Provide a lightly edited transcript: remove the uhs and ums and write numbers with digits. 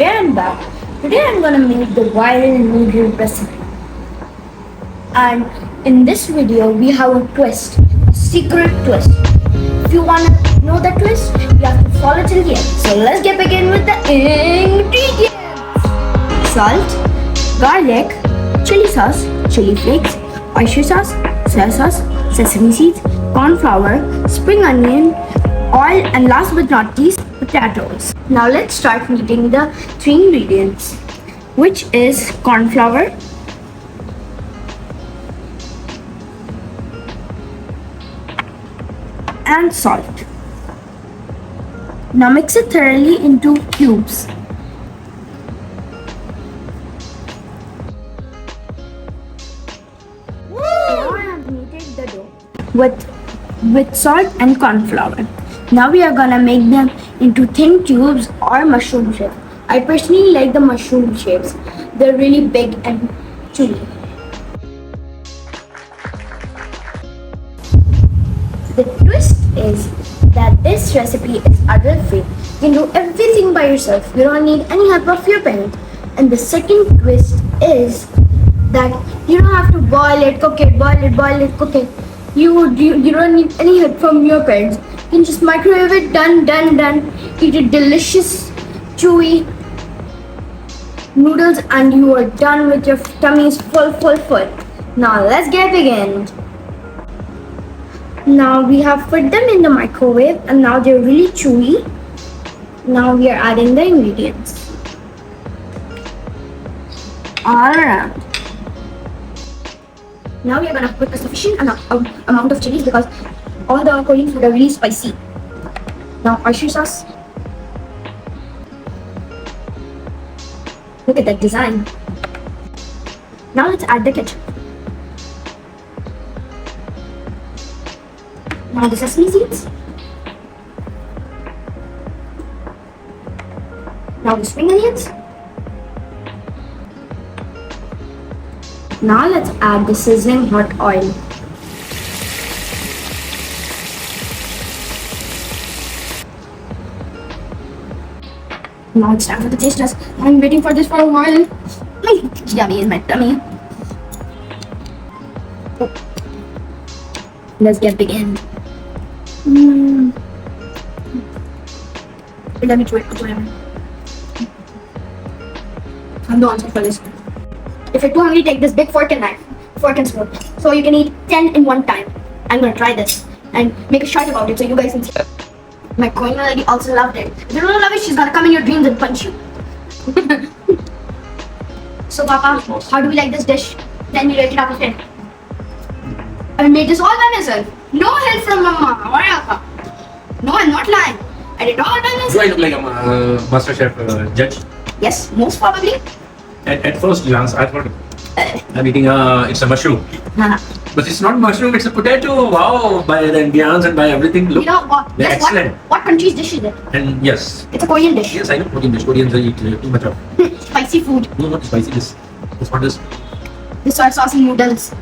today I'm back. Today I'm gonna make the viral noodle recipe. And in this video we have a twist, a secret twist. If you wanna know the twist, you have to follow till the end. So let's get begin with the ingredients. Salt, garlic, chili sauce, chili flakes, oyster sauce, soya sauce, sesame seeds, corn flour, spring onion, oil, and last but not least, potatoes. Now let's start kneading the three ingredients, which is corn flour, and salt. Now mix it thoroughly into cubes. Now I have kneaded the dough with salt and corn flour. Now we are gonna make them into thin cubes or mushroom shape. I personally like the mushroom shapes. They're really big and chewy. The twist is that this recipe is adult free. You can do everything by yourself. You don't need any help of your parents. And the second twist is that you don't have to boil it, cook it, cook it. You don't need any help from your parents. You can just microwave it, done. Eat a delicious, chewy noodles and you are done with your tummies full. Now let's get begin. Now we have put them in the microwave and now they're really chewy. Now we are adding the ingredients all around. Now we are gonna put a sufficient amount of chilies because all the Korean food are really spicy. Now oyster sauce. Look at that design. Now let's add the ketchup. Now the sesame seeds. Now the spring onions. Now let's add the sizzling hot oil. Now it's time for the taste test. I'm waiting for this for a while. It's yummy in my tummy. Let's get begin. Let me try it. I'm the answer for this. If you're too hungry, take this big fork and spoon. So you can eat 10 in one time. I'm gonna try this and make a short about it so you guys can see. My Korean lady also loved it. If you don't love it, she's gonna come in your dreams and punch you. So Papa, how do we like this dish? Then we rate it out of 10. I made this all by myself. No help from Mama or Alpha. No, I'm not lying. I did all by myself. Do I look like a master chef judge? Yes, most probably. At first glance, I thought I'm eating it's a mushroom. But it's not mushroom, it's a potato. Wow, by the ambience and by everything. Look, you know what? they're excellent. What country's dish is it? And yes. It's a Korean dish. Yes, I know Korean dish. Koreans eat too much of. Spicy food. No, not spicy. This one is. The soy sauce and noodles.